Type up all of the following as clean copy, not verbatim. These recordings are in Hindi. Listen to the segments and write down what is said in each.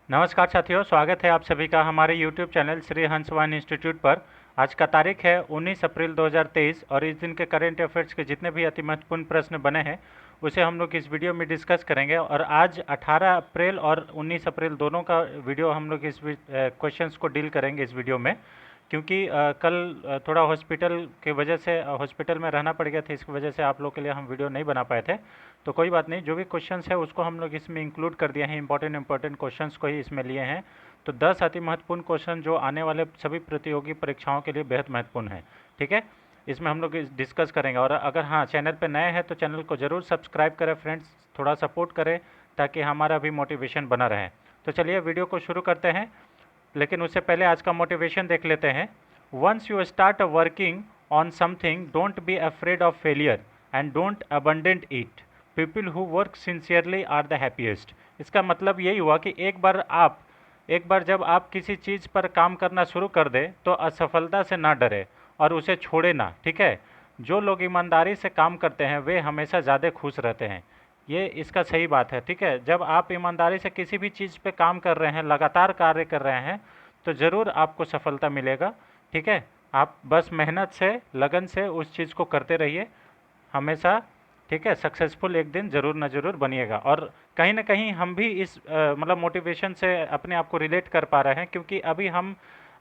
नमस्कार साथियों, स्वागत है आप सभी का हमारे YouTube चैनल श्री हंसवान इंस्टीट्यूट पर। आज का तारीख है 19 अप्रैल 2023 और इस दिन के करेंट अफेयर्स के जितने भी अति महत्वपूर्ण प्रश्न बने हैं उसे हम लोग इस वीडियो में डिस्कस करेंगे। और आज 18 अप्रैल और 19 अप्रैल दोनों का वीडियो हम लोग इस क्वेश्चंस को डील करेंगे इस वीडियो में, क्योंकि कल थोड़ा हॉस्पिटल की वजह से हॉस्पिटल में रहना पड़ गया था, इसकी वजह से आप लोग के लिए हम वीडियो नहीं बना पाए थे। तो कोई बात नहीं, जो भी क्वेश्चंस है उसको हम लोग इसमें इंक्लूड कर दिए हैं, इंपॉर्टेंट क्वेश्चंस को ही इसमें लिए हैं। तो 10 अति महत्वपूर्ण क्वेश्चन जो आने वाले सभी प्रतियोगी परीक्षाओं के लिए बेहद महत्वपूर्ण है। ठीक है, इसमें हम लोग डिस्कस करेंगे। और अगर हाँ चैनल पर नए हैं तो चैनल को ज़रूर सब्सक्राइब करें फ्रेंड्स, थोड़ा सपोर्ट करें ताकि हमारा भी मोटिवेशन बना रहे। तो चलिए वीडियो को शुरू करते हैं, लेकिन उससे पहले आज का मोटिवेशन देख लेते हैं। Once you start working on something don't be afraid of failure and don't abandon it. People who work sincerely are the happiest. इसका मतलब यही हुआ कि एक बार जब आप किसी चीज़ पर काम करना शुरू कर दें तो असफलता से ना डरे और उसे छोड़े ना। ठीक है, जो लोग ईमानदारी से काम करते हैं वे हमेशा ज़्यादा खुश रहते हैं। ये इसका सही बात है। ठीक है, जब आप ईमानदारी से किसी भी चीज़ पे काम कर रहे हैं, लगातार कार्य कर रहे हैं, तो ज़रूर आपको सफलता मिलेगा। ठीक है, आप बस मेहनत से, लगन से उस चीज़ को करते रहिए हमेशा। ठीक है, सक्सेसफुल एक दिन ज़रूर ना ज़रूर बनिएगा। और कहीं ना कहीं हम भी इस मतलब मोटिवेशन से अपने आप को रिलेट कर पा रहे हैं, क्योंकि अभी हम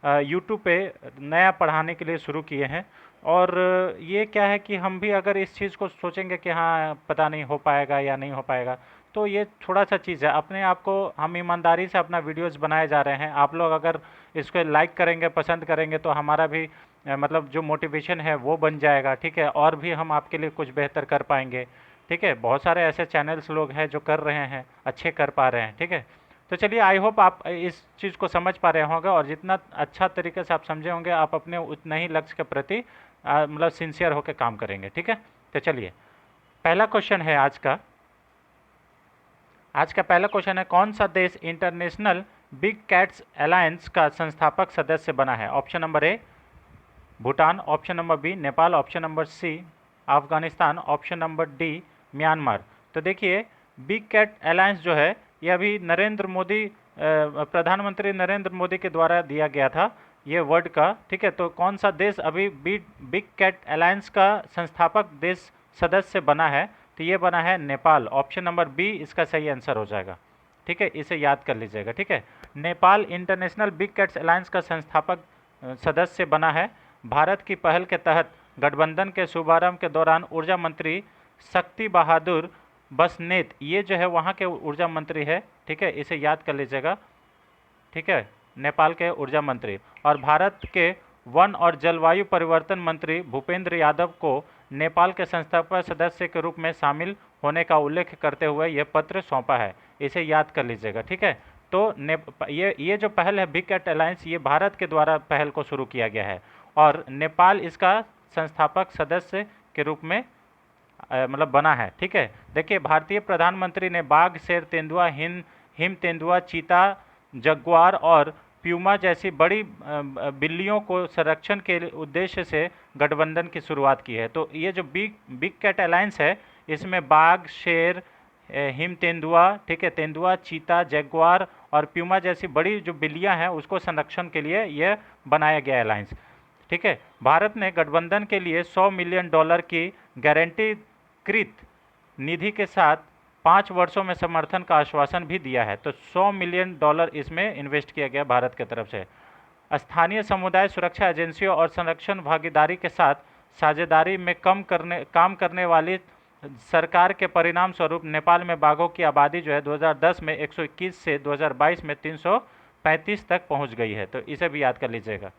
यूट्यूब पे नया पढ़ाने के लिए शुरू किए हैं। और ये क्या है कि हम भी अगर इस चीज़ को सोचेंगे कि हाँ पता नहीं हो पाएगा या नहीं हो पाएगा, तो ये थोड़ा सा चीज़ है। अपने आप को हम ईमानदारी से अपना वीडियोस बनाए जा रहे हैं, आप लोग अगर इसको लाइक करेंगे, पसंद करेंगे, तो हमारा भी मतलब जो मोटिवेशन है वो बन जाएगा। ठीक है, और भी हम आपके लिए कुछ बेहतर कर पाएंगे। ठीक है, बहुत सारे ऐसे चैनल्स लोग हैं जो कर रहे हैं, अच्छे कर पा रहे हैं। ठीक है, तो चलिए, आई होप आप इस चीज़ को समझ पा रहे होंगे, और जितना अच्छा तरीके से आप समझे होंगे आप अपने उतना ही लक्ष्य के प्रति मतलब सिंसियर होकर काम करेंगे। ठीक है, तो चलिए, पहला क्वेश्चन है आज का पहला क्वेश्चन है, कौन सा देश इंटरनेशनल बिग कैट्स अलायंस का संस्थापक सदस्य बना है? Option number A Bhutan, option number B Nepal, option number C Afghanistan, option number D Myanmar. तो देखिए, बिग कैट अलायंस जो है ये अभी प्रधानमंत्री नरेंद्र मोदी के द्वारा दिया गया था ये वर्ड का। ठीक है, तो कौन सा देश अभी बिग कैट अलायंस का संस्थापक देश सदस्य बना है? तो ये बना है नेपाल। ऑप्शन नंबर बी इसका सही आंसर हो जाएगा। ठीक है, इसे याद कर लीजिएगा। ठीक है, Nepal international big cats alliance का संस्थापक सदस्य बना है। भारत की पहल के तहत गठबंधन के शुभारंभ के दौरान ऊर्जा मंत्री शक्ति बहादुर बसनेत, ये जो है वहाँ के ऊर्जा मंत्री है। ठीक है, इसे याद कर लीजिएगा। ठीक है, नेपाल के ऊर्जा मंत्री। और भारत के वन और जलवायु परिवर्तन मंत्री भूपेंद्र यादव को नेपाल के संस्थापक सदस्य के रूप में शामिल होने का उल्लेख करते हुए यह पत्र सौंपा है। इसे याद कर लीजिएगा। ठीक है, तो ये जो पहल है बिग कैट अलायंस, ये भारत के द्वारा पहल को शुरू किया गया है और नेपाल इसका संस्थापक सदस्य के रूप में मतलब बना है। ठीक है, देखिए, भारतीय प्रधानमंत्री ने बाघ, शेर, तेंदुआ, हिम तेंदुआ, चीता, जगुआर और प्यूमा जैसी बड़ी बिल्लियों को संरक्षण के उद्देश्य से गठबंधन की शुरुआत की है। तो ये जो बिग कैट अलायंस है, इसमें बाघ, शेर, हिम तेंदुआ, ठीक है, तेंदुआ, चीता, जगुआर और प्यूमा जैसी बड़ी जो बिल्लियां हैं उसको संरक्षण के लिए यह बनाया गया अलायंस। ठीक है, भारत ने गठबंधन के लिए $100 मिलियन की गारंटीकृत निधि के साथ 5 वर्षों में समर्थन का आश्वासन भी दिया है। तो $100 मिलियन इसमें इन्वेस्ट किया गया भारत की तरफ से। स्थानीय समुदाय सुरक्षा एजेंसियों और संरक्षण भागीदारी के साथ साझेदारी में काम करने वाली सरकार के परिणाम स्वरूप नेपाल में बाघों की आबादी जो है 2010 में 121 से 2022 में 335 तक पहुंच गई है। तो इसे भी याद कर लीजिएगा,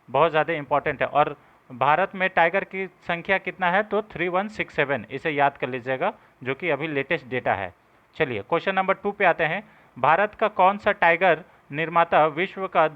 बहुत ज़्यादा इंपॉर्टेंट है। और भारत में टाइगर की संख्या कितना है? तो 3167, इसे याद कर लीजिएगा, जो कि अभी लेटेस्ट डेटा है। चलिए, क्वेश्चन नंबर 2 पे आते हैं। भारत का कौन सा टायर निर्माता विश्व का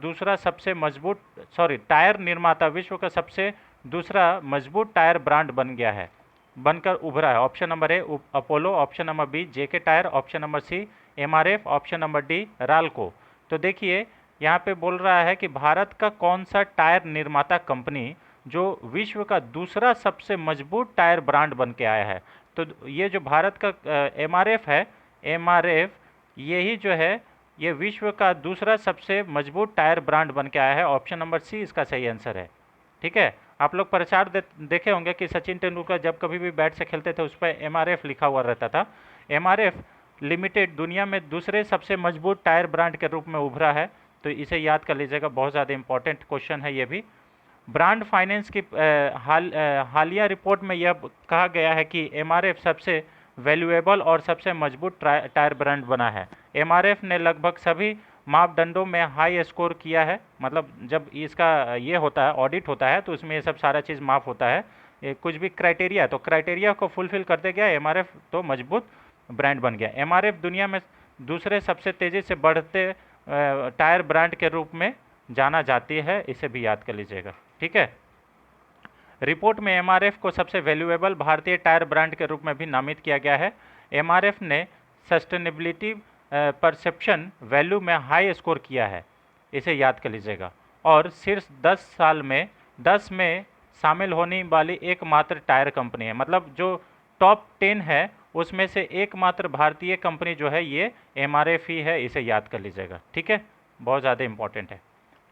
सबसे दूसरा मजबूत टायर ब्रांड बनकर उभरा है? Option number A Apollo, option number B JK tyre, option number C MRF, option number D Ralco. तो देखिए, यहाँ पे बोल रहा है कि भारत का कौन सा टायर निर्माता कंपनी जो विश्व का दूसरा सबसे मजबूत टायर ब्रांड बन के आया है। तो ये जो भारत का एमआरएफ है, एमआरएफ यही जो है ये विश्व का दूसरा सबसे मजबूत टायर ब्रांड बन के आया है। ऑप्शन नंबर सी इसका सही आंसर है। ठीक है, आप लोग प्रचार देखे होंगे कि सचिन तेंदुलकर जब कभी भी बैट से खेलते थे उस पर एमआरएफ लिखा हुआ रहता था। एमआरएफ लिमिटेड दुनिया में दूसरे सबसे मजबूत टायर ब्रांड के रूप में उभरा है, तो इसे याद कर लीजिएगा, बहुत ज़्यादा इंपॉर्टेंट क्वेश्चन है ये भी। ब्रांड फाइनेंस की हालिया रिपोर्ट में यह कहा गया है कि एमआरएफ सबसे वैल्यूएबल और सबसे मजबूत टायर ब्रांड बना है। एमआरएफ ने लगभग सभी मापदंडों में हाई स्कोर किया है, मतलब जब इसका ये होता है ऑडिट होता है तो उसमें ये सब सारा चीज़ माफ होता है। ये कुछ भी क्राइटेरिया, तो क्राइटेरिया को फुलफिल करते गया एमआरएफ तो मजबूत ब्रांड बन गया। एमआरएफ दुनिया में दूसरे सबसे तेज़ी से बढ़ते टायर ब्रांड के रूप में जाना जाती है, इसे भी याद कर लीजिएगा। ठीक है, रिपोर्ट में एमआरएफ को सबसे वैल्यूएबल भारतीय टायर ब्रांड के रूप में भी नामित किया गया है। एमआरएफ ने सस्टेनेबिलिटी परसेप्शन वैल्यू में हाई स्कोर किया है, इसे याद कर लीजिएगा। और शीर्ष 10 में शामिल होने वाली एकमात्र टायर कंपनी है, मतलब जो टॉप 10 है उसमें से एकमात्र भारतीय कंपनी जो है ये एमआरएफ ही है, इसे याद कर लीजिएगा। ठीक है, बहुत ज़्यादा इंपॉर्टेंट है।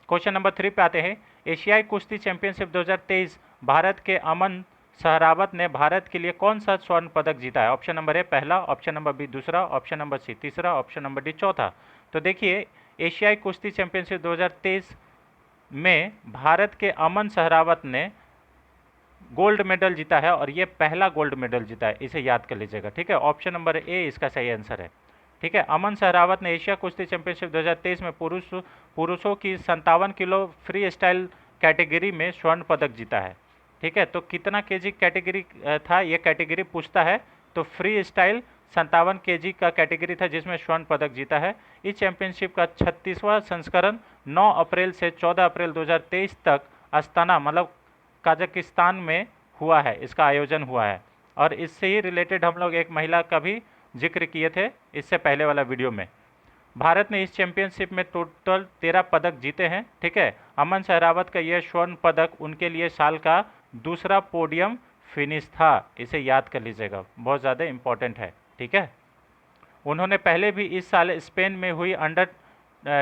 क्वेश्चन नंबर 3 पे आते हैं। एशियाई कुश्ती चैंपियनशिप 2023 भारत के अमन सहरावत ने भारत के लिए कौन सा स्वर्ण पदक जीता है? ऑप्शन नंबर ए पहला, ऑप्शन नंबर बी दूसरा, ऑप्शन नंबर सी तीसरा, ऑप्शन नंबर डी चौथा। तो देखिए, एशियाई कुश्ती चैंपियनशिप 2023 में भारत के अमन सहरावत ने गोल्ड मेडल जीता है और ये पहला गोल्ड मेडल जीता है, इसे याद कर लीजिएगा। ठीक है, ऑप्शन नंबर ए इसका सही आंसर है। ठीक है, अमन सहरावत ने एशिया कुश्ती चैंपियनशिप 2023 में पुरुषों की 57 किलो फ्री स्टाइल कैटेगरी में स्वर्ण पदक जीता है। ठीक है, तो कितना केजी कैटेगरी था ये कैटेगरी पूछता है, तो फ्री स्टाइल 57 केजी का कैटेगरी था जिसमें स्वर्ण पदक जीता है। इस चैंपियनशिप का 36वां संस्करण 9 अप्रैल से 14 अप्रैल 2023 तक अस्ताना मतलब कजाकिस्तान में हुआ है, इसका आयोजन हुआ है। और इससे ही रिलेटेड हम लोग एक महिला का भी जिक्र किए थे इससे पहले वाला वीडियो में। भारत ने इस चैंपियनशिप में टोटल 13 पदक जीते हैं। ठीक है, अमन सहरावत का यह स्वर्ण पदक उनके लिए साल का दूसरा पोडियम फिनिश था, इसे याद कर लीजिएगा, बहुत ज़्यादा इम्पोर्टेंट है। ठीक है, उन्होंने पहले भी इस साल स्पेन में हुई अंडर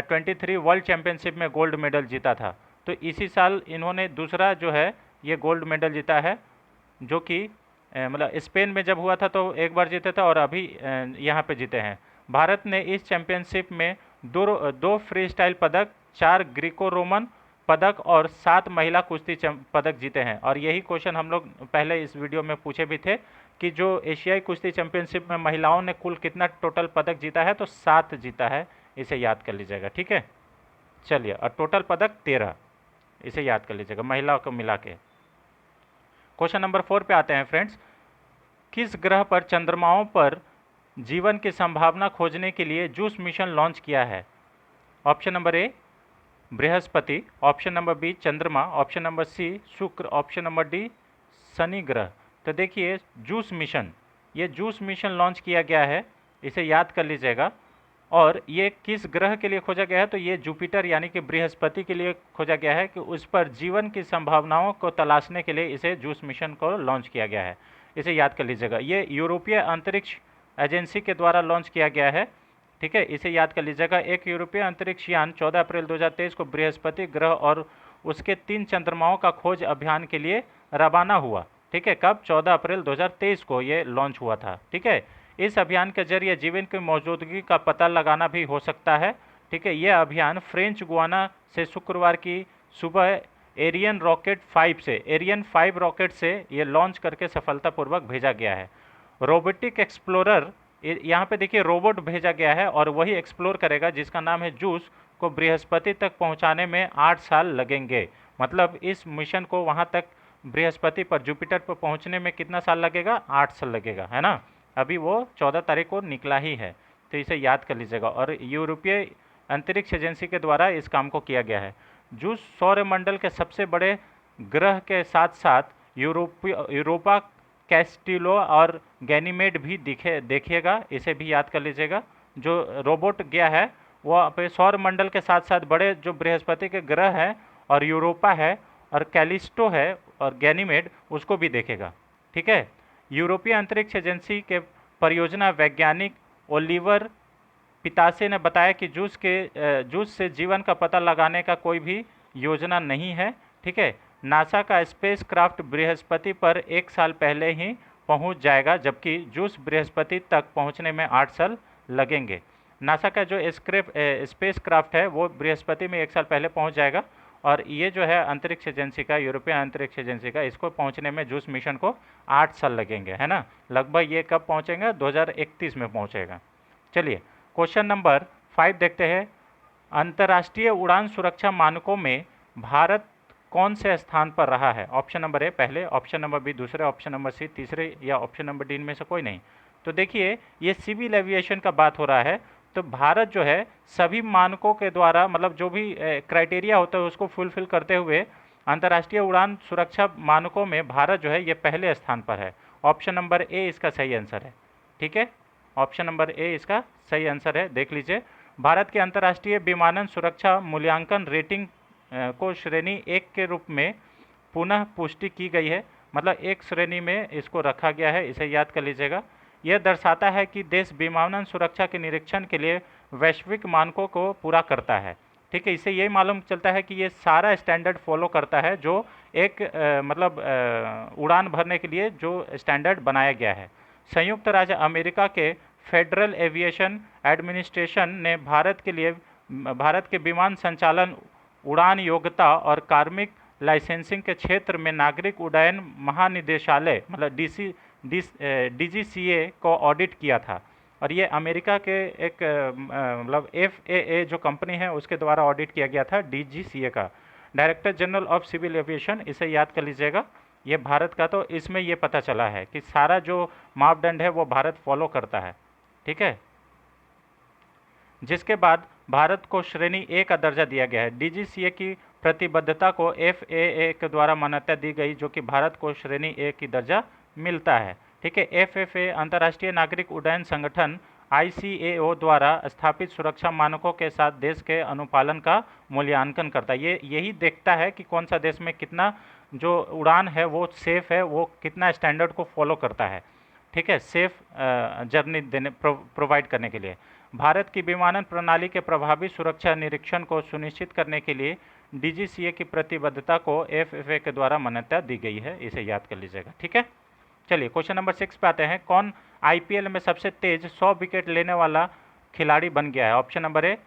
23 वर्ल्ड चैंपियनशिप में गोल्ड मेडल जीता था, तो इसी साल इन्होंने दूसरा जो है ये गोल्ड मेडल जीता है, जो कि मतलब स्पेन में जब हुआ था तो एक बार जीते थे और अभी यहाँ पे जीते हैं। भारत ने इस चैंपियनशिप में दो फ्री स्टाइल पदक, 4 ग्रीको रोमन पदक और 7 महिला कुश्ती पदक जीते हैं। और यही क्वेश्चन हम लोग पहले इस वीडियो में पूछे भी थे कि जो एशियाई कुश्ती चैंपियनशिप में महिलाओं ने कुल कितना टोटल पदक जीता है, तो 7 जीता है, इसे याद कर लीजिएगा। ठीक है, चलिए, और टोटल पदक 13, इसे याद कर लीजिएगा महिलाओं को मिला के। क्वेश्चन नंबर 4 पे आते हैं फ्रेंड्स। किस ग्रह पर चंद्रमाओं पर जीवन की संभावना खोजने के लिए जूस मिशन लॉन्च किया है? ऑप्शन नंबर ए बृहस्पति, ऑप्शन नंबर बी चंद्रमा, ऑप्शन नंबर सी शुक्र, ऑप्शन नंबर डी शनि ग्रह। तो देखिए, जूस मिशन, ये जूस मिशन लॉन्च किया गया है, इसे याद कर लीजिएगा। और ये किस ग्रह के लिए खोजा गया है? तो ये जुपिटर यानी कि बृहस्पति के लिए खोजा गया है कि उस पर जीवन की संभावनाओं को तलाशने के लिए इसे जूस मिशन को लॉन्च किया गया है, इसे याद कर लीजिएगा। ये यूरोपीय अंतरिक्ष एजेंसी के द्वारा लॉन्च किया गया है। ठीक है, इसे याद कर लीजिएगा। एक यूरोपीय अंतरिक्ष यान 14 अप्रैल 2023 को बृहस्पति ग्रह और उसके 3 चंद्रमाओं का खोज अभियान के लिए रवाना हुआ। ठीक है, कब? 14 अप्रैल 2023 को ये लॉन्च हुआ था। ठीक है, इस अभियान के जरिए जीवन की मौजूदगी का पता लगाना भी हो सकता है। ठीक है, यह अभियान फ्रेंच गुआना से शुक्रवार की सुबह एरियन एरियन 5 रॉकेट से ये लॉन्च करके सफलतापूर्वक भेजा गया है। रोबोटिक एक्सप्लोरर, यहाँ पे देखिए रोबोट भेजा गया है और वही एक्सप्लोर करेगा, जिसका नाम है जूस, को बृहस्पति तक पहुँचाने में 8 साल लगेंगे। मतलब इस मिशन को वहाँ तक बृहस्पति पर, जुपिटर पर पहुँचने में कितना साल लगेगा? 8 साल लगेगा, है ना। अभी वो 14 तारीख को निकला ही है, तो इसे याद कर लीजिएगा। और यूरोपीय अंतरिक्ष एजेंसी के द्वारा इस काम को किया गया है। जूस सौरमंडल के सबसे बड़े ग्रह के साथ साथ यूरोपा, कैस्टिलो और गैनीमेड भी देखिएगा, इसे भी याद कर लीजिएगा। जो रोबोट गया है वो पे सौरमंडल के साथ साथ बड़े जो बृहस्पति के ग्रह हैं और यूरोपा है और कैलिस्टो है और गैनीमेड, उसको भी देखेगा। ठीक है, यूरोपीय अंतरिक्ष एजेंसी के परियोजना वैज्ञानिक ओलिवर पितासे ने बताया कि जूस से जीवन का पता लगाने का कोई भी योजना नहीं है। ठीक है, नासा का स्पेस क्राफ्ट बृहस्पति पर 1 साल पहले ही पहुंच जाएगा, जबकि जूस बृहस्पति तक पहुंचने में 8 साल लगेंगे। नासा का जो स्पेस क्राफ्ट है वो बृहस्पति में 1 साल पहले पहुंच जाएगा, और ये जो है अंतरिक्ष एजेंसी का, यूरोपियन अंतरिक्ष एजेंसी का, इसको पहुंचने में जूस मिशन को 8 साल लगेंगे, है ना। लगभग ये कब पहुंचेगा? 2031 में पहुंचेगा। चलिए क्वेश्चन नंबर 5 देखते हैं। अंतर्राष्ट्रीय उड़ान सुरक्षा मानकों में भारत कौन से स्थान पर रहा है? ऑप्शन नंबर ए पहले, ऑप्शन नंबर बी दूसरे, ऑप्शन नंबर सी तीसरे, या ऑप्शन नंबर डी इनमें से कोई नहीं। तो देखिए ये सिविल एविएशन का बात हो रहा है, तो भारत जो है सभी मानकों के द्वारा, मतलब जो भी क्राइटेरिया होता है उसको फुलफिल करते हुए अंतर्राष्ट्रीय उड़ान सुरक्षा मानकों में भारत जो है ये पहले स्थान पर है। ऑप्शन नंबर ए इसका सही आंसर है। ठीक है, ऑप्शन नंबर ए इसका सही आंसर है। देख लीजिए, भारत के अंतर्राष्ट्रीय विमानन सुरक्षा मूल्यांकन रेटिंग को श्रेणी 1 के रूप में पुनः पुष्टि की गई है, मतलब एक श्रेणी में इसको रखा गया है, इसे याद कर लीजिएगा। यह दर्शाता है कि देश विमानन सुरक्षा के निरीक्षण के लिए वैश्विक मानकों को पूरा करता है। ठीक है, इससे यही मालूम चलता है कि ये सारा स्टैंडर्ड फॉलो करता है जो एक उड़ान भरने के लिए जो स्टैंडर्ड बनाया गया है। संयुक्त राज्य अमेरिका के फेडरल एविएशन एडमिनिस्ट्रेशन ने भारत के विमान संचालन, उड़ान योग्यता और कार्मिक लाइसेंसिंग के क्षेत्र में नागरिक उड्डयन महानिदेशालय, मतलब DGCA को ऑडिट किया था। और ये अमेरिका के एक मतलब FAA जो कंपनी है उसके द्वारा ऑडिट किया गया था, DGCA का, director general of civil aviation, इसे याद कर लीजिएगा। ये भारत का, तो इसमें ये पता चला है कि सारा जो मापदंड है वो भारत फॉलो करता है। ठीक है, जिसके बाद भारत को श्रेणी ए का दर्जा दिया गया है। DGCA की प्रतिबद्धता को FAA के द्वारा मान्यता दी गई, जो कि भारत को श्रेणी ए की दर्जा मिलता है। ठीक है, FFA अंतर्राष्ट्रीय नागरिक उड्डयन संगठन ICAO द्वारा स्थापित सुरक्षा मानकों के साथ देश के अनुपालन का मूल्यांकन करता है। ये यही देखता है कि कौन सा देश में कितना जो उड़ान है वो सेफ है, वो कितना स्टैंडर्ड को फॉलो करता है। ठीक है, सेफ जर्नी प्रोवाइड करने के लिए भारत की विमानन प्रणाली के प्रभावी सुरक्षा निरीक्षण को सुनिश्चित करने के लिए DGCA की प्रतिबद्धता को FFA के द्वारा मान्यता दी गई है, इसे याद कर लीजिएगा। ठीक है, चलिए क्वेश्चन नंबर 6 पे आते हैं। कौन IPL में सबसे तेज 100 विकेट लेने वाला खिलाड़ी बन गया है? Option number A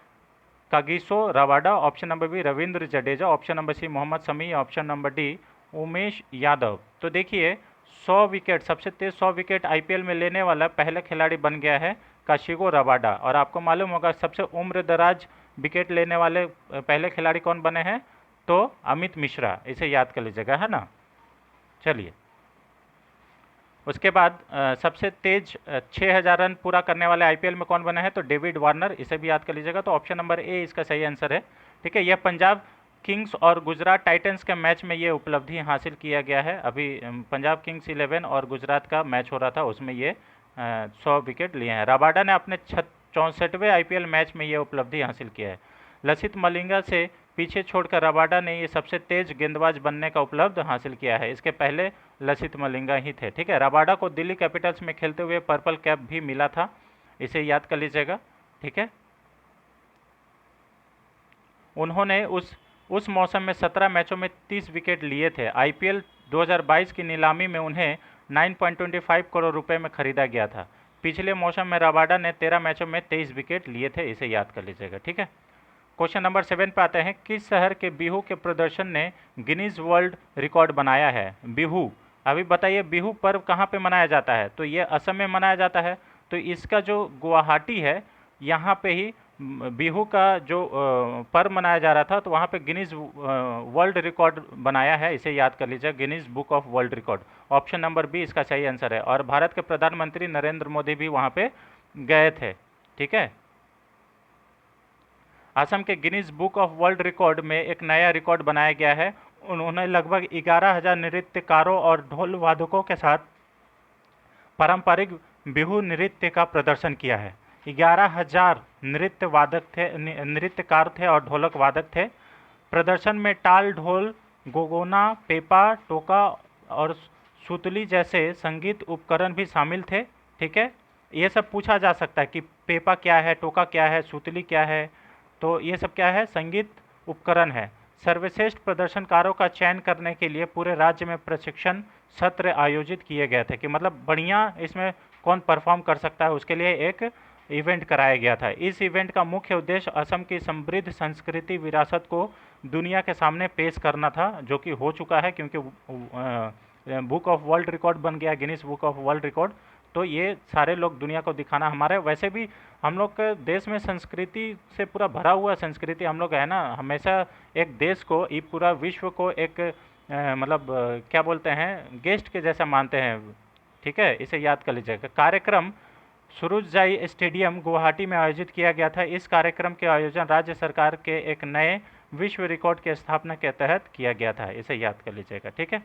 Kagiso Rabada, option number B Ravindra Jadeja, option number C Mohammed Shami, option number D Umesh Yadav. तो देखिए 100 विकेट, सबसे तेज 100 विकेट IPL में लेने वाला पहला खिलाड़ी बन गया है काशिगो रबाडा। और आपको मालूम होगा सबसे उम्र दराज विकेट लेने वाले पहले खिलाड़ी कौन बने हैं? तो अमित मिश्रा, इसे याद कर लीजिएगा, है ना। चलिए उसके बाद सबसे तेज 6000 रन पूरा करने वाले IPL में कौन बना है? तो डेविड वार्नर, इसे भी याद कर लीजिएगा। तो ऑप्शन नंबर ए इसका सही आंसर है। ठीक है, यह पंजाब किंग्स और गुजरात टाइटंस के मैच में ये उपलब्धि हासिल किया गया है। अभी पंजाब किंग्स 11 और गुजरात का मैच हो रहा था, उसमें ये 100 विकेट लिए हैं। रबाडा ने अपने 64वें IPL मैच में ये उपलब्धि हासिल किया है। लसित मलिंगा से पीछे छोड़कर रबाडा ने ये सबसे तेज गेंदबाज बनने का उपलब्ध हासिल किया है। इसके पहले लसित मलिंगा ही थे। ठीक है, रबाडा को दिल्ली कैपिटल्स में खेलते हुए पर्पल कैप भी मिला था, इसे याद कर लीजिएगा। ठीक है, उन्होंने उस मौसम में 17 मैचों में 30 विकेट लिए थे। IPL 2022 की नीलामी में उन्हें 9.25 करोड़ रुपए में खरीदा गया था। पिछले मौसम में रबाडा ने 13 मैचों में 23 विकेट लिए थे, इसे याद कर लीजिएगा। ठीक है, क्वेश्चन नंबर 7 पे आते हैं। किस शहर के बिहू के प्रदर्शन ने गिनीज वर्ल्ड रिकॉर्ड बनाया है? बिहू, अभी बताइए बिहू पर्व कहाँ पे मनाया जाता है? तो ये असम में मनाया जाता है। तो इसका जो गुवाहाटी है यहाँ पे ही बिहू का जो पर्व मनाया जा रहा था, तो वहाँ पे गिनीज वर्ल्ड रिकॉर्ड बनाया है, इसे याद कर लीजिए, Guinness book of world record. Option number B इसका सही आंसर है। और भारत के प्रधानमंत्री नरेंद्र मोदी भी वहाँ पे गए थे। ठीक है, असम के Guinness book of world record में एक नया रिकॉर्ड बनाया गया है। उन्होंने लगभग 11,000 नृत्यकारों और ढोल वादकों के साथ पारंपरिक बिहू नृत्य का प्रदर्शन किया है। 11,000 नृत्यकार थे और ढोलक वादक थे। प्रदर्शन में टाल, ढोल, गोगोना, पेपा, टोका और सुतली जैसे संगीत उपकरण भी शामिल थे। ठीक है, ये सब पूछा जा सकता है कि पेपा क्या है, टोका क्या है, सुतली क्या है। तो ये सब क्या है, संगीत उपकरण है। सर्वश्रेष्ठ प्रदर्शनकारों का चयन करने के लिए पूरे राज्य में प्रशिक्षण सत्र आयोजित किए गए थे कि मतलब बढ़िया इसमें कौन परफॉर्म कर सकता है, उसके लिए एक इवेंट कराया गया था। इस इवेंट का मुख्य उद्देश्य असम की समृद्ध संस्कृति विरासत को दुनिया के सामने पेश करना था, जो कि हो चुका है क्योंकि बुक ऑफ वर्ल्ड रिकॉर्ड बन गया, Guinness book of world record. तो ये सारे लोग दुनिया को दिखाना, हमारे वैसे भी हम लोग के देश में संस्कृति से पूरा भरा हुआ संस्कृति हम लोग है ना, हमेशा एक देश को, ये पूरा विश्व को एक मतलब क्या बोलते हैं, गेस्ट के जैसा मानते हैं। ठीक है, इसे याद कर लीजिएगा। कार्यक्रम सुरुजजाई स्टेडियम गुवाहाटी में आयोजित किया गया था। इस कार्यक्रम के आयोजन राज्य सरकार के एक नए विश्व रिकॉर्ड की स्थापना के तहत किया गया था, इसे याद कर लीजिएगा। ठीक है,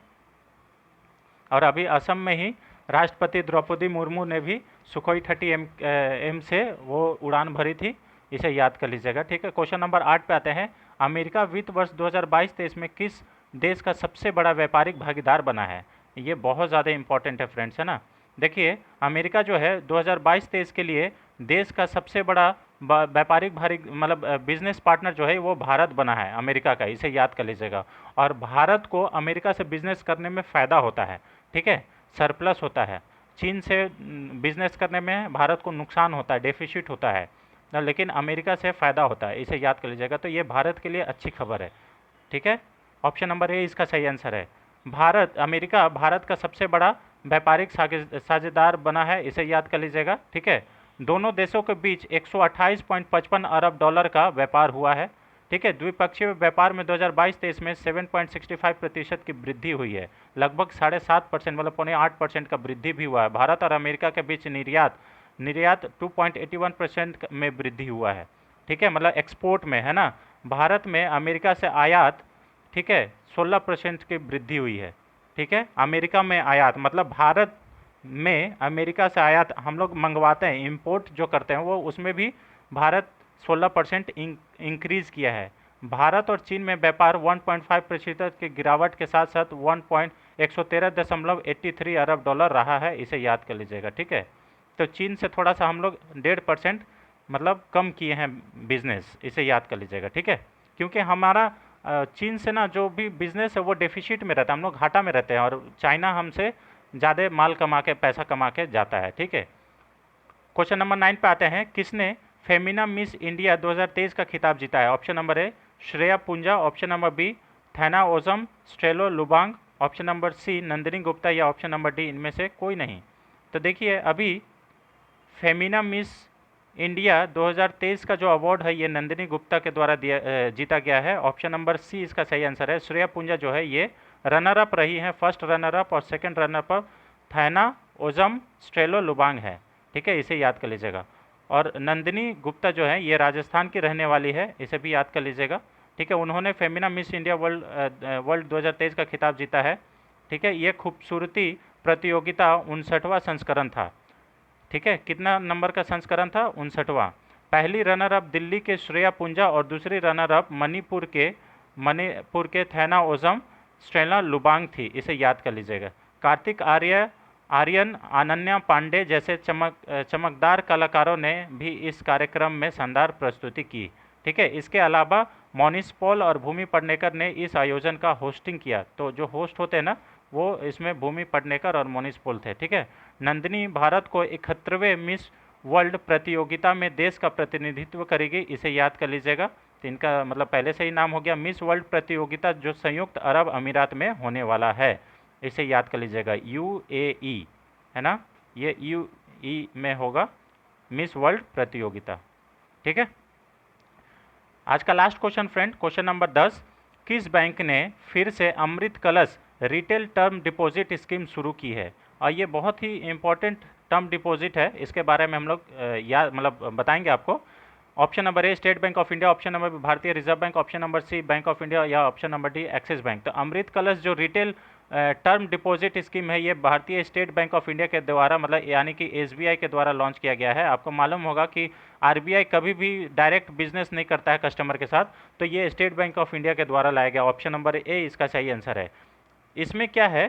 और अभी असम में ही राष्ट्रपति द्रौपदी मुर्मू ने भी सुखोई 30M से वो उड़ान भरी थी, इसे याद कर लीजिएगा। ठीक है, क्वेश्चन नंबर 8 पे आते हैं। अमेरिका वित्त वर्ष 2022-23 में किस देश का सबसे बड़ा व्यापारिक भागीदार बना है? ये बहुत ज़्यादा इंपॉर्टेंट है फ्रेंड्स, है ना। देखिए, अमेरिका जो है 2022-23 के लिए देश का सबसे बड़ा व्यापारिक भारी मतलब बिजनेस पार्टनर जो है वो भारत बना है अमेरिका का, इसे याद कर लीजिएगा। और भारत को अमेरिका से बिजनेस करने में फ़ायदा होता है। ठीक है, सरप्लस होता है। चीन से बिजनेस करने में भारत को नुकसान होता है, डेफिसिट होता है, लेकिन अमेरिका से फ़ायदा होता है, इसे याद कर लीजिएगा। तो ये भारत के लिए अच्छी खबर है। ठीक है, ऑप्शन नंबर ए इसका सही आंसर है। अमेरिका भारत का सबसे बड़ा व्यापारिक साझेदार बना है, इसे याद कर लीजिएगा। ठीक है, दोनों देशों के बीच 128.55 अरब डॉलर का व्यापार हुआ है। ठीक है, द्विपक्षीय व्यापार में 2022-23 में 7.65% की वृद्धि हुई है, लगभग 7.5% मतलब 7.8% का वृद्धि भी हुआ है। भारत और अमेरिका के बीच निर्यात निर्यात 2.81% में वृद्धि हुआ है। ठीक है, मतलब एक्सपोर्ट में, है ना। भारत में अमेरिका से आयात, ठीक है, 16% की वृद्धि हुई है। ठीक है, अमेरिका में आयात मतलब भारत में अमेरिका से आयात हम लोग मंगवाते हैं, इंपोर्ट जो करते हैं वो, उसमें भी भारत 16% इंक्रीज़ किया है। भारत और चीन में व्यापार 1.5% की गिरावट के साथ साथ 113.83 अरब डॉलर रहा है, इसे याद कर लीजिएगा। ठीक है, तो चीन से थोड़ा सा हम लोग 1.5% मतलब कम किए हैं बिजनेस, इसे याद कर लीजिएगा। ठीक है, क्योंकि हमारा चीन से ना जो भी बिजनेस है वो डेफिसिट में रहता है, हम लोग घाटा में रहते हैं, और चाइना हमसे ज़्यादा माल कमा के, पैसा कमा के जाता है। ठीक है, क्वेश्चन नंबर 9 पे आते हैं। किसने फेमिना मिस इंडिया 2023 का खिताब जीता है? Option number A Shreya Poonja, option number B Thounaojam Strela Luwang, option number C Nandini Gupta, या ऑप्शन नंबर डी इनमें से कोई नहीं। तो देखिए, अभी फेमिना मिस इंडिया 2023 का जो अवार्ड है ये नंदिनी गुप्ता के द्वारा जीता गया है। ऑप्शन नंबर सी इसका सही आंसर है। श्रेया पूंजा जो है ये रनर अप रही हैं, फर्स्ट रनर अप, और सेकंड रनर अप थैना ओजम स्ट्रेलो लुबांग है। ठीक है, इसे याद कर लीजिएगा। और नंदिनी गुप्ता जो है ये राजस्थान की रहने वाली है, इसे भी याद कर लीजिएगा। ठीक है, उन्होंने फेमिना मिस इंडिया वर्ल्ड 2023 का खिताब जीता है। ठीक है, ये खूबसूरती प्रतियोगिता 59वां संस्करण था। ठीक है, कितना नंबर का संस्करण था? 59वां। पहली रनर अप दिल्ली के श्रेया पूंजा और दूसरी रनर अप मणिपुर के थैना ओजम स्ट्रेला लुबांग थी, इसे याद कर लीजिएगा। कार्तिक आर्यन, अनन्या पांडे जैसे चमकदार कलाकारों ने भी इस कार्यक्रम में शानदार प्रस्तुति की। ठीक है, इसके अलावा मोनिस पॉल और भूमि पेडनेकर ने इस आयोजन का होस्टिंग किया। तो जो होस्ट होते हैं ना, वो इसमें भूमि पेडनेकर और मोनिस पॉल थे। ठीक है, नंदिनी भारत को 71वें मिस वर्ल्ड प्रतियोगिता में देश का प्रतिनिधित्व करेगी, इसे याद कर लीजिएगा। तो इनका मतलब पहले से ही नाम हो गया मिस वर्ल्ड प्रतियोगिता, जो संयुक्त अरब अमीरात में होने वाला है, इसे याद कर लीजिएगा। UAE है ना, ये UAE में होगा मिस वर्ल्ड प्रतियोगिता। ठीक है, आज का last question friend, question number 10। किस बैंक ने फिर से अमृत कलश रिटेल टर्म डिपॉजिट स्कीम शुरू की है? और ये बहुत ही इंपॉर्टेंट टर्म डिपॉजिट है, इसके बारे में हम लोग याद मतलब बताएंगे आपको। Option number A State Bank of India, option number B भारतीय reserve bank, option number C bank of India, या option number D Axis bank. तो अमृत कलश जो रिटेल टर्म डिपॉजिट स्कीम है, ये भारतीय स्टेट बैंक ऑफ इंडिया के द्वारा मतलब यानी कि SBI के द्वारा लॉन्च किया गया है। आपको मालूम होगा कि RBI कभी भी डायरेक्ट बिजनेस नहीं करता है कस्टमर के साथ, तो ये स्टेट बैंक ऑफ इंडिया के द्वारा लाया गया। ऑप्शन नंबर ए इसका सही आंसर है। इसमें क्या है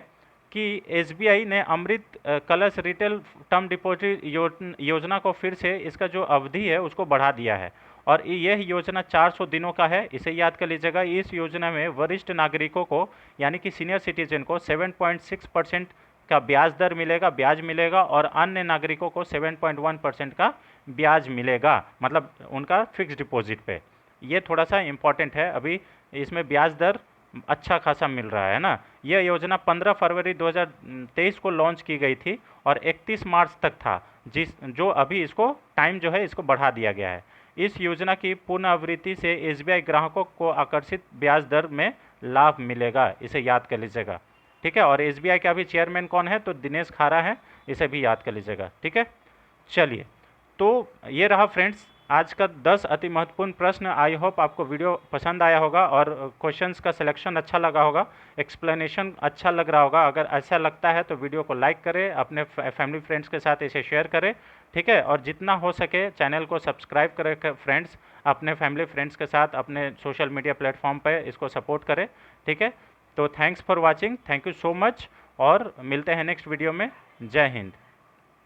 कि एसबीआई ने अमृत कलश रिटेल टर्म डिपॉजिट योजना को फिर से इसका जो अवधि है उसको बढ़ा दिया है और यह योजना 400 दिनों का है। इसे याद कर लीजिएगा। इस योजना में वरिष्ठ नागरिकों को यानी कि सीनियर सिटीजन को 7.6% का ब्याज मिलेगा और अन्य नागरिकों को 7.1% का ब्याज मिलेगा, मतलब उनका फिक्स डिपॉजिट पे। ये थोड़ा सा इम्पॉर्टेंट है। अभी इसमें ब्याज दर अच्छा खासा मिल रहा है ना। यह योजना 15 फरवरी 2023 को लॉन्च की गई थी और 31 मार्च तक था, जो अभी इसको टाइम जो है इसको बढ़ा दिया गया है। इस योजना की पूर्ण आवृत्ति से एसबीआई ग्राहकों को आकर्षित ब्याज दर में लाभ मिलेगा। इसे याद कर लीजिएगा, ठीक है। और एसबीआई का अभी चेयरमैन कौन है? तो दिनेश खारा है। इसे भी याद कर लीजिएगा, ठीक है। चलिए, तो ये रहा फ्रेंड्स आज का 10 अति महत्वपूर्ण प्रश्न। आई होप आपको वीडियो पसंद आया होगा और क्वेश्चंस का सिलेक्शन अच्छा लगा होगा, एक्सप्लेनेशन अच्छा लग रहा होगा। अगर ऐसा लगता है तो वीडियो को लाइक करें, अपने फैमिली फ्रेंड्स के साथ इसे शेयर करें, ठीक है। और जितना हो सके चैनल को सब्सक्राइब करें फ्रेंड्स, अपने फैमिली फ्रेंड्स के साथ अपने सोशल मीडिया प्लेटफॉर्म पर इसको सपोर्ट करें, ठीक है। तो thanks for watching, thank you so much और मिलते हैं नेक्स्ट वीडियो में। जय हिंद।